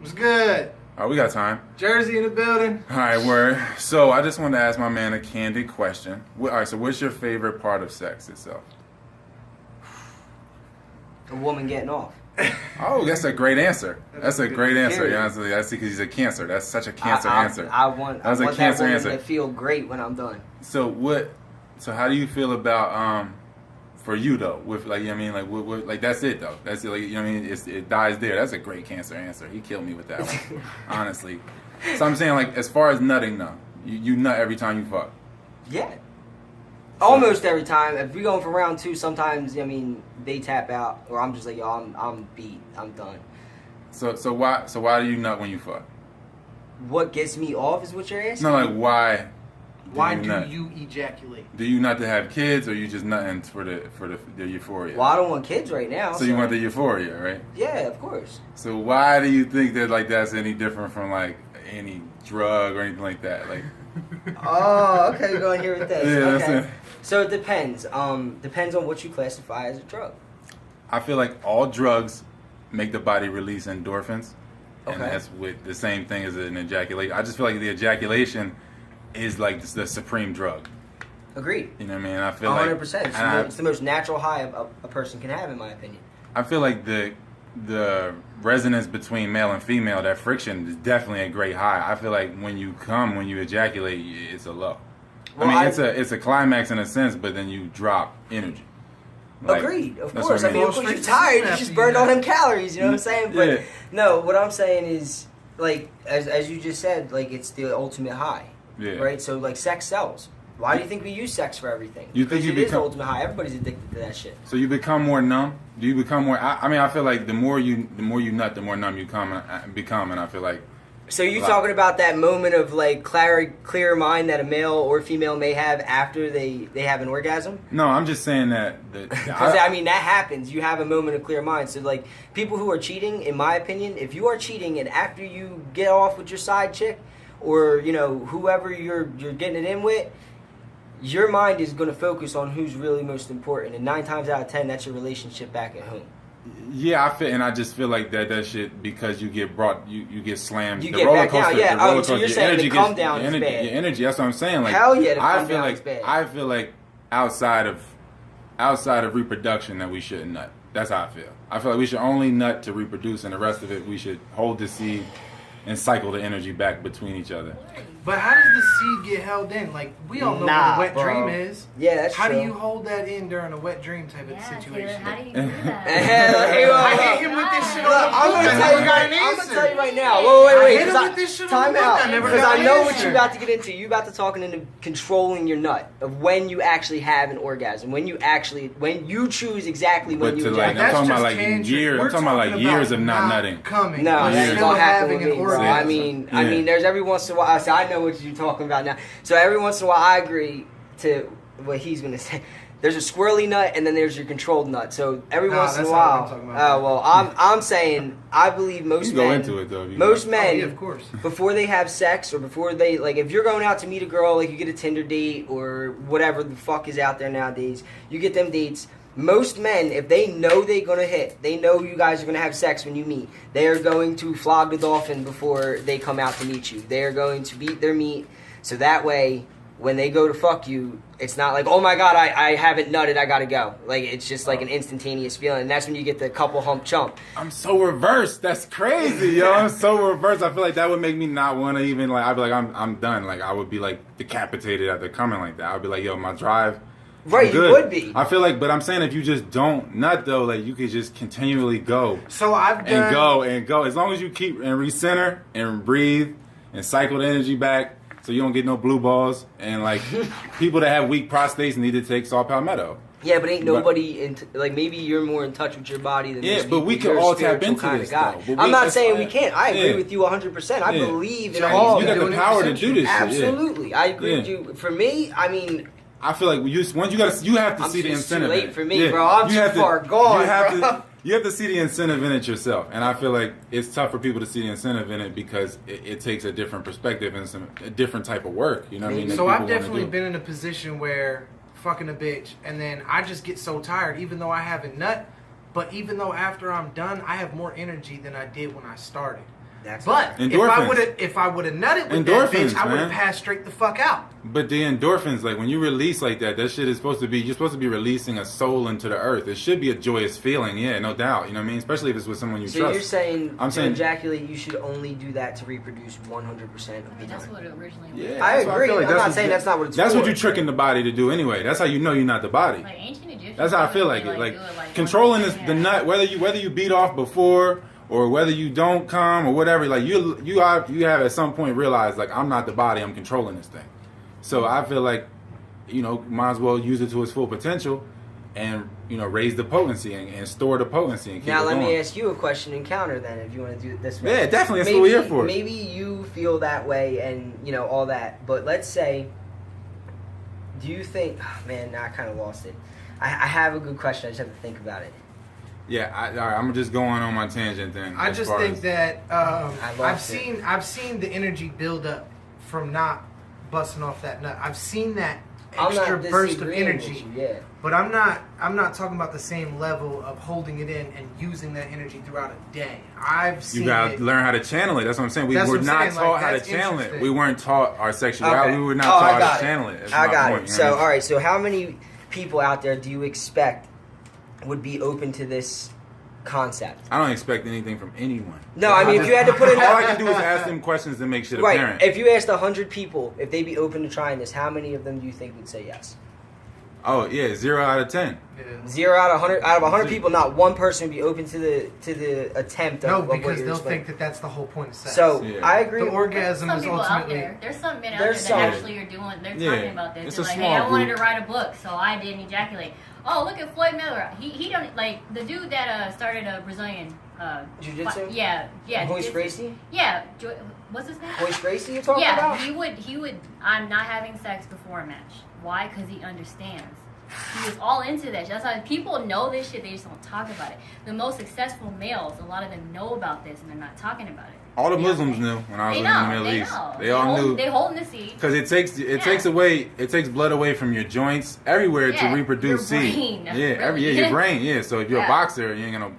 What's good? Oh, we got time. Jersey in the building. All right, word. So I just wanted to ask my man a candid question. All right, so what's your favorite part of sex itself? A woman getting off. Oh, that's a great answer. That's a great answer. Period. Yeah, honestly, that's because he's a Cancer. That's such a Cancer answer. I want That was a that Cancer woman answer. to feel great when I'm done. So what? So how do you feel about for you though? With like, you know what I mean, like what, like that's it though. That's it. Like, you know what I mean? It dies there. That's a great Cancer answer. He killed me with that one, honestly. So I'm saying, like, as far as nutting though, you nut every time you fuck. Yeah. Almost every time. If we going for round two, sometimes I mean they tap out, or I'm just like, yo, I'm beat. I'm done. So why do you nut when you fuck? What gets me off is what you're asking. No, like why? Why you do nut? you ejaculate? Do you not to have kids, or you just nutting for the euphoria? Well, I don't want kids right now. So you want the euphoria, right? Yeah, of course. So why do you think that like that's any different from like any drug or anything like that? Like, Oh, okay, we're going here with this. Yeah, that's okay. it. So it depends. Depends on what you classify as a drug. I feel like all drugs make the body release endorphins, and Okay. that's with the same thing as an ejaculation. I just feel like the ejaculation is like the supreme drug. Agreed. You know what I mean? I feel like 100%. It's the most natural high a person can have, in my opinion. I feel like the resonance between male and female, that friction is definitely a great high. I feel like when you ejaculate, it's a low. Well, I mean, it's a climax in a sense, but then you drop energy. Like, Agreed, of that's course. what I mean, of course, you're tired. You just burned all them calories. You know what I'm saying? But Yeah. no, what I'm saying is, like, as you just said, like, it's the ultimate high, Yeah. right? So, like, sex sells. Why do you think we use sex for everything? You think Because you it is the become- ultimate high. Everybody's addicted to that shit. So you become more numb. Do you become more? I mean, I feel like the more you nut, the more numb you become, and I feel like. So you Like- talking about that moment of like clear mind that a male or female may have after they have an orgasm? No, I'm just saying that. Because I mean that happens. You have a moment of clear mind. So like people who are cheating, in my opinion, if you are cheating and after you get off with your side chick, or you know whoever you're getting it in with, your mind is going to focus on who's really most important. And 9 times out of 10, that's your relationship back at home. Yeah, I just feel like that shit, because you get slammed. You The get roller back down, coaster- yeah. the roller Oh, so you're coaster, saying energy the come gets- down the is energy, bad. the energy. That's what I'm saying. Like, Hell yeah, the I come feel down like is bad. I feel like outside of reproduction that we shouldn't nut. That's how I feel. I feel like we should only nut to reproduce, and the rest of it we should hold the seed and cycle the energy back between each other. But how does the seed get held in? Like, we all know Nah, what a wet bro. dream is. Yeah, that's How true. do you hold that in during a wet dream type of Yeah, Taylor, situation? how do you do that? Hey, I hit him with this shit Look, on the I'm book. gonna I tell you never got right. an I'm gonna answer. tell you right now. Wait, I hit him because with this shit on time the book. out. I never Because got I an know what answer. you're about to get into. You about to talking into controlling your nut of when you actually have an orgasm. When you choose exactly when But you to like, I'm That's talking about just like tangent. years. We're I'm talking about like talking years of about not not nutting. coming. No, But that's years. still gonna happen having with an me, bro. orgasm. I mean, there's every once in a while. So I know what you're talking about now. So every once in a while, I agree to what he's gonna say. There's a squirrely nut, and then there's your controlled nut. So every Nah, once in a that's not what I'm while, talking about. well, I'm saying I believe most You can go men, into it, though, if you most want. Oh, men, yeah, of course. before they have sex or before they like, if you're going out to meet a girl, like you get a Tinder date or whatever the fuck is out there nowadays, you get them dates. Most men, if they know they're gonna hit, they know you guys are gonna have sex when you meet. They are going to flog the dolphin before they come out to meet you. They are going to beat their meat, so that way, when they go to fuck you, it's not like, oh my god, I haven't nutted, I gotta go. Like, it's just like an instantaneous feeling, and that's when you get the couple hump chump. I'm so reversed. That's crazy, yo. I'm so reversed. I feel like that would make me not want to even like. I'd be like, I'm done. Like, I would be like decapitated after coming like that. I'd be like, yo, my drive. Right, I'm you good. would be. I feel like, but I'm saying if you just don't nut though, like you could just continually go So I've done. and go and go. As long as you keep and recenter and breathe and cycle the energy back, so you don't get no blue balls. And like people that have weak prostates need to take saw palmetto. Yeah, but ain't nobody like maybe you're more in touch with your body than Yeah, most but we people. can You're a all tap spiritual into kind this, of guy. though. But I'm not it's- saying we can't. I agree yeah. with you 100%. I Yeah. believe in Chinese, all. You got doing the it power to for do this shit. Yeah. Absolutely, I agree with Yeah. you. For me, I mean, I feel like once you have to I'm see the just too incentive. late in it. for me, bro. I'm you too have far gone, You have bro. you have to see the incentive in it yourself, and I feel like it's tough for people to see the incentive in it because it takes a different perspective and a different type of work. You know what I mean? that So people I've wanna definitely do. been in a position where fucking a bitch, and then I just get so tired, even though I haven't nut. But even though after I'm done, I have more energy than I did when I started. That's But Endorphins. if I would have nutted with that bitch, Endorphins, I would have man. passed straight the fuck out. But the endorphins, like when you release like that, that shit is supposed to be, you're supposed to be releasing a soul into the earth. It should be a joyous feeling, yeah, no doubt. You know what I mean? Especially if it's with someone you So trust. you're saying I'm to saying- ejaculate, you should only do that to reproduce 100% of the That's time. what it originally was. Yeah, I that's what agree. feel like. I'm That's not what saying you- that's not what it's That's for. what you're tricking the body to do anyway. That's how you know you're not the body. Like ancient Egyptians. That's how I feel they like it. Like do it, controlling yeah. the nut, whether you beat off before or whether you don't come or whatever. Like you have at some point realized like I'm not the body. I'm controlling this thing. So I feel like might as well use it to its full potential, and raise the potency and store the potency. And keep Now it let going. me ask you a question and counter then, if you want to do it this way. Yeah, definitely. That's what we're here for. Maybe you feel that way and all that, but let's say, do you think? Oh, man, now I kind of lost it. I have a good question. I just have to think about it. Yeah, all right, I'm just going on my tangent then. I as just far think as- that I've lost it. seen the energy build up from not busting off that nut. I've seen that I'm extra not burst of disagreeing with energy. you, yeah. But I'm not talking about the same level of holding it in and using that energy throughout a day. I've seen You gotta it. learn how to channel it. That's what I'm saying. We That's were what I'm not saying, like, taught how to that's channel it. interesting. We weren't taught our sexuality. Okay. We were not I taught how got to it. channel it. That's I my got point, it. you know So, what I mean? all right. So, how many people out there do you expect would be open to this concept? I don't expect anything from anyone. No, I mean, if you had to put in All I can do is ask them questions to make shit right, apparent. if you asked 100 people if they'd be open to trying this, how many of them do you think would say yes? Oh yeah, 0 out of 10. Yeah. 0 out of 100. Out of 100 people, not one person would be open to the attempt. No, of what because you're they'll explaining. think that that's the whole point of sex. So Yeah. I agree. the orgasm Some is people out ultimately. there. There's some men out There's there that some. actually are doing. They're Yeah. talking about this. It's They're a like, small hey, I wanted group. to write a book, so I didn't ejaculate. Oh, look at Floyd Mayweather. He don't like the dude that started a Brazilian. Jiu-jitsu? Yeah. Hoist jiu-jitsu. Gracie? Yeah. What's his name? Hoist Gracie, you're talking Yeah, about? he would. I'm not having sex before a match. Why? Because he understands. He was all into that. That's why people know this shit. They just don't talk about it. The most successful males, a lot of them know about this and they're not talking about it. All the You know what I'm Muslims saying? knew when I was They in know. the Middle They East. know. They all knew. They holding the seed. Because it takes blood away from your joints everywhere Yeah, to reproduce your seed. brain, Yeah, really. your brain. Yeah, so if you're a Yeah. boxer, you ain't gonna,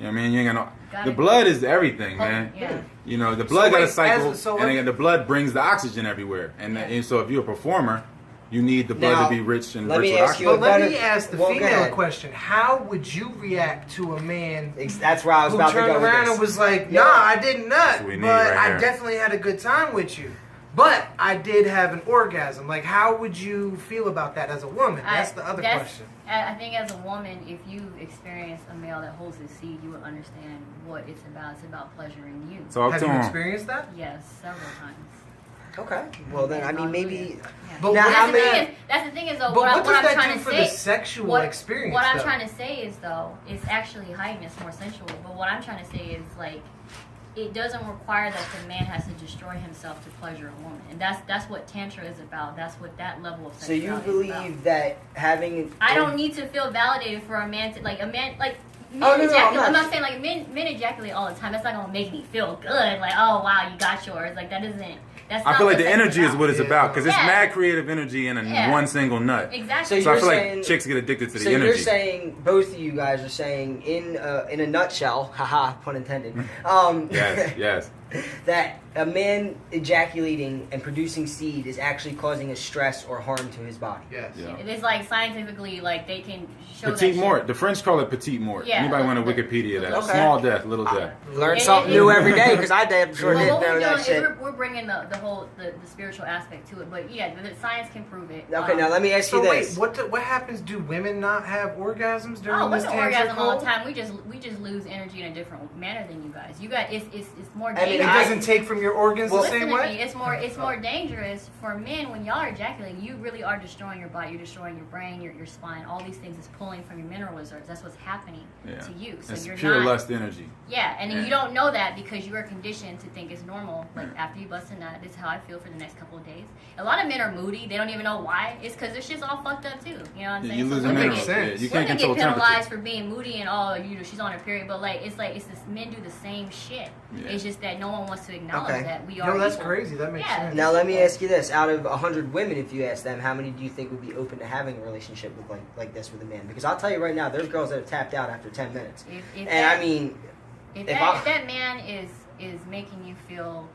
you ain't gonna. Gotta The blood go. is everything, man. Yeah. The blood got wait, a cycle, so and what- then the blood brings the oxygen everywhere. And so if you're a performer, you need the blood Now, to be rich and let rich me with ask oxygen. you But let better- me ask the well, go female ahead. a question. How would you react to a man That's where I was who about to turned go with around this. and was like, Yeah. "Nah, I didn't nut, That's what we need but right I here. definitely had a good time with you. But I did have an orgasm." Like, how would you feel about that as a woman? That's the other question. I think as a woman, if you experience a male that holds his seed, you would understand what it's about. It's about pleasuring you. Talk Have to you him. experienced that? Yes, several times. Okay. Well, then, I mean, maybe... Yeah. But Now, what- how That's the, many- thing is, that's the thing is though. But What what does I'm that trying do to for say, the sexual what, experience? What I'm though? trying to say is though, it's actually heightened. It's more sensual. But what I'm trying to say is like, it doesn't require that the man has to destroy himself to pleasure a woman, and that's what tantra is about. That's what that level of So you sexuality is about. believe that having... I don't need to feel validated for a man to men Oh, no, ejaculate. I'm I'm not- not saying like men ejaculate all the time. That's not gonna make me feel good. Like, oh wow, you got yours. Like that isn't. That's I not feel like what the sex energy is what it's Yeah. about because it's Yeah. mad creative energy in Yeah. one single nut. Exactly. So I you're feel saying- like chicks get addicted to So the energy. you're saying, both of you guys are saying, in a nutshell, haha, pun intended, Yes. that a man ejaculating and producing seed is actually causing a stress or harm to his body. Yes. Yeah. It's like scientifically, like they can show Petite that mort. shit. The French call it petite mort. Yeah. Anybody want to Wikipedia that? Okay. Small death, little death. Learn It- something it- new every day because I damn sure But didn't what know we're that doing is shit. we're bringing the whole the spiritual aspect to it. But yeah, the science can prove it. Okay, now let me ask So you wait, this. what happens? Do women not have orgasms during Oh, this women tantric orgasm all hold? the time. We just lose energy in a different manner than you guys. You got it's more I mean, It dangerous. doesn't take from your organs Well, the Listen same to way. me. It's more dangerous for men when y'all are ejaculating. You really are destroying your body. You're destroying your brain, your spine. All these things is pulling from your mineral reserves. That's what's happening Yeah. to you. So It's you're pure not. lust energy. Yeah, and then Yeah. you don't know that because you are conditioned to think it's normal. Like after you bust a nut, this is how I feel for the next couple of days. A lot of men are moody. They don't even know why. It's because their shit's all fucked up too. You know what I'm saying? You lose so a that women makes mineral. get, sense. You can't women control get penalized temperature. for being moody and she's on her period. But like it's this men do the same shit. Yeah. It's just that no one wants to acknowledge Okay. that we are. No, that's equal. crazy. That makes Yeah. sense. Now let me ask you this: out of 100 women, if you ask them, how many do you think would be open to having a relationship with like this with a man? Because I'll tell you right now, there's girls that have tapped out after 10 minutes. If And I mean, if if that, I- if that man is making you feel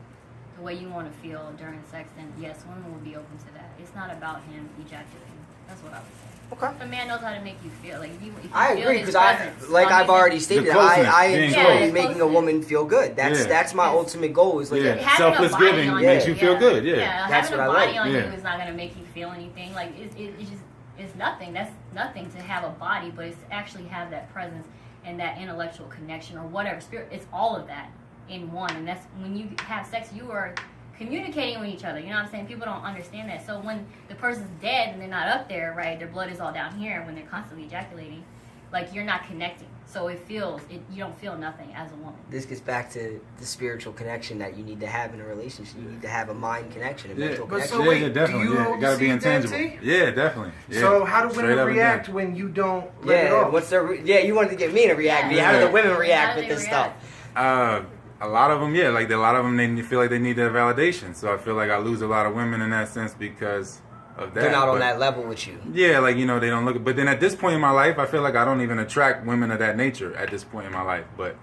the way you want to feel during sex, then yes, women will be open to that. It's not about him ejaculating. That's what I would say. Okay. If a man knows how to make you feel, like if you I feel agree his because presence, like as long I've as already it- stated, closeness, I being enjoy close. making a woman feel good. That's Yeah. my ultimate goal. Is like Yeah. having Selfless a body giving on makes you feel good, yeah. That's having what a I body like. on you Yeah. is not gonna make you feel anything. Like it's just it's nothing. That's nothing to have a body, but it's to actually have that presence and that intellectual connection or whatever spirit. It's all of that in one, and that's when you have sex, you are communicating with each other. You know what I'm saying? People don't understand that. So when the person's dead and they're not up there, right? Their blood is all down here. When they're constantly ejaculating, like you're not connecting. So you don't feel nothing as a woman. This gets back to the spiritual connection that you need to have in a relationship. You need to have a mind connection, a mental But connection. so wait, yeah, definitely. do you hold It gotta the be seed then, intangible. T? Yeah, definitely. Yeah. So how do Straight women up and react down. when you don't let it Yeah, off? what's their? Yeah, you wanted to get me to react. Yeah. How do the Yeah. women How react do with they this react? stuff? A lot of them, yeah, like a lot of them, they feel like they need that validation. So I feel like I lose a lot of women in that sense because of that. They're not on But- that level with you. Yeah, like, you know, they don't look. But then at this point in my life, I feel like I don't even attract women of that nature at this point in my life. But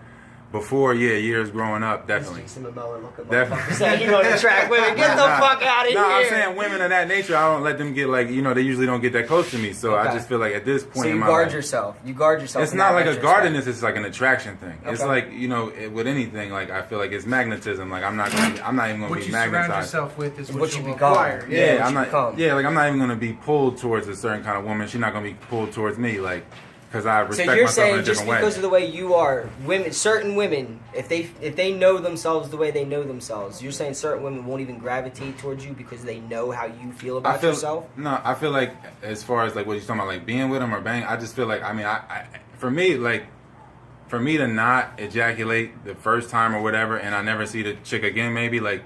before, yeah, years growing up, definitely. Definitely. Saying you don't attract women. Get the fuck out of No, here. I'm saying women of that nature, I don't let them get like, you know, they usually don't get that close to me. So I Okay. just feel like at this point So in you my guard life, yourself. You guard yourself. it's in not that like a retrospect. guardedness, it's like an attraction thing. It's Okay. like, you know, with anything, like I feel like it's magnetism. Like I'm not even gonna What be you surround magnetized. yourself with is What what you you become. acquire. Yeah, what I'm you not. become. Yeah, like I'm not even gonna be pulled towards a certain kind of woman. She's not gonna be pulled towards me, like, because I So respect you're myself in saying a just different because way. of the way you are, certain women, if they know themselves the way they know themselves, you're saying certain women won't even gravitate towards you because they know how you feel I about feel yourself. no. I feel like as far as like what you're talking about, like being with them or bang. I just feel like for me, like for me to not ejaculate the first time or whatever, and I never see the chick again, maybe like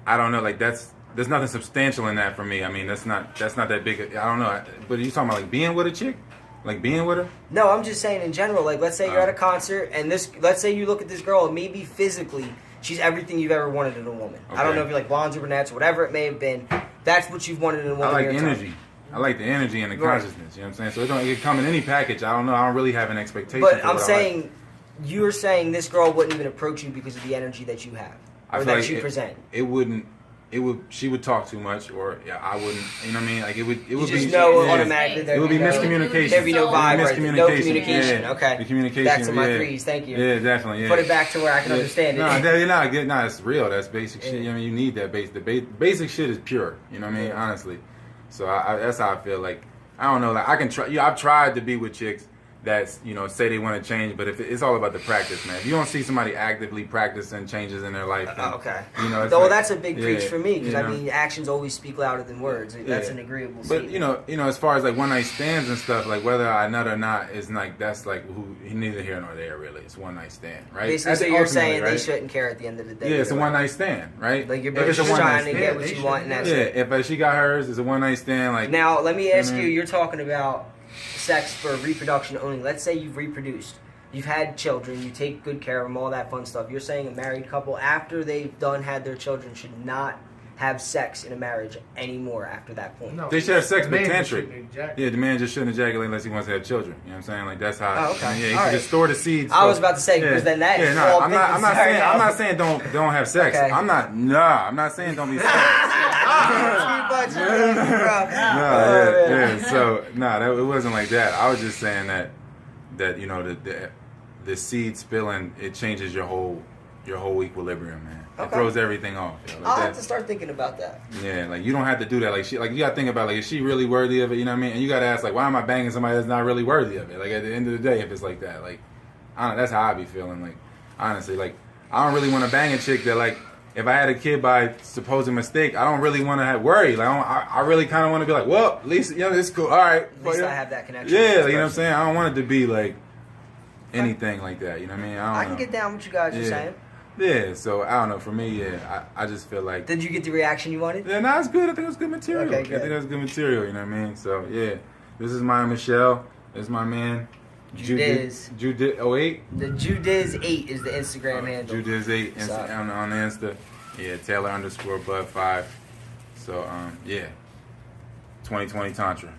I don't know, like there's nothing substantial in that for me. I mean, that's not that big. I don't know. But you talking about like being with a chick, like being with her? No, I'm just saying in general. Like, let's say you're at a concert, and let's say you look at this girl, and maybe physically she's everything you've ever wanted in a woman. I don't Okay. know if you like blondes or brunettes, whatever it may have been. That's what you've wanted in a woman. I like your energy. time. I like the energy and the Right. consciousness. You know what I'm saying? So it can come in any package. I don't know. I don't really have an expectation. But for I'm what I saying, like. you're saying this girl wouldn't even approach you because of the energy that you have I or feel that like you present. It wouldn't. It would. She would talk too much, or yeah, I wouldn't. You know what I mean? Like it would. It You would just be. know yeah. automatically It would be no, miscommunication. There'd be no So- vibe, Miscommunication. right? No communication. Yeah. Okay. The communication. Back to my yeah. threes. Thank you. Yeah, definitely. Yeah. Put it back to where I can understand it. No, you're not good. No, it's real. That's basic shit. Yeah. I mean, you need that base. Basic shit is pure. You know what I mean? Yeah. Honestly. So that's how I feel. Like I don't know. Like I can try. Yeah, I've tried to be with chicks that say they want to change, but if it's all about the practice, man. If you don't see somebody actively practicing changes in their life, then, Okay. you know. It's Well, like- that's a big preach yeah, for me because you I know. mean, actions always speak louder than words. That's Yeah. an agreeable. But statement. you know, as far as like one night stands and stuff, like whether I nut or not is like that's like neither here nor there really. It's one night stand, right? basically, so That's you're ultimately, saying they right? shouldn't care at the end of the day. Yeah, it's a either one way. night stand, right? Like you're If both it's a just one trying night to stand. get what they you want, and should. that's Yeah, it. if she got hers, it's a one night stand. Like Now, let me ask Mhm. you. You're talking about sex for reproduction only. Let's say you've reproduced. You've had children. You take good care of them. All that fun stuff. You're saying a married couple, after they've had their children, should not have sex in a marriage anymore after that point. No, They should have sex, the but man tantric. shouldn't ejaculate. yeah, the man just shouldn't ejaculate unless he wants to have children. You know what I'm saying? Like that's how. Oh, okay. I mean, yeah, he All should right. just store the seeds. I was about to say, because then that is no, all I'm not business right saying. now. I'm not saying don't have sex. Okay. I'm not saying don't be sex. Bro. Yeah. So it wasn't like that. I was just saying that you know the seed spilling, it changes your whole equilibrium, man. It Okay. throws everything off. You know, like I'll that. have to start thinking about that. Yeah, like you don't have to do that. Like you gotta think about like, is she really worthy of it? You know what I mean? And you gotta ask like, why am I banging somebody that's not really worthy of it? Like at the end of the day, if it's like that, like I don't know, that's how I be feeling. Like honestly, like I don't really want to bang a chick that like if I had a kid by supposed mistake, I don't really want to have worry. Like I really kind of want to be like, well, at least it's cool. All right, At least I have that connection. yeah, with this like, you know what I'm person. saying? I don't want it to be like anything like that. You know what I mean? I I can don't know. get down with you guys. You're Yeah. saying. Yeah, so I don't know. For me, yeah, I just feel like. Did you get the reaction you wanted? Yeah, no, it's good. I think it was good material. Okay, I good. think that was good material, you know what I mean? So, yeah. This is my Michelle. This is my man. Judiz. Judiz08. The Judiz8 is the Instagram handle. Judiz8 What's up? on Insta. Yeah, Taylor_Bud5. So, yeah. 2020 Tantra.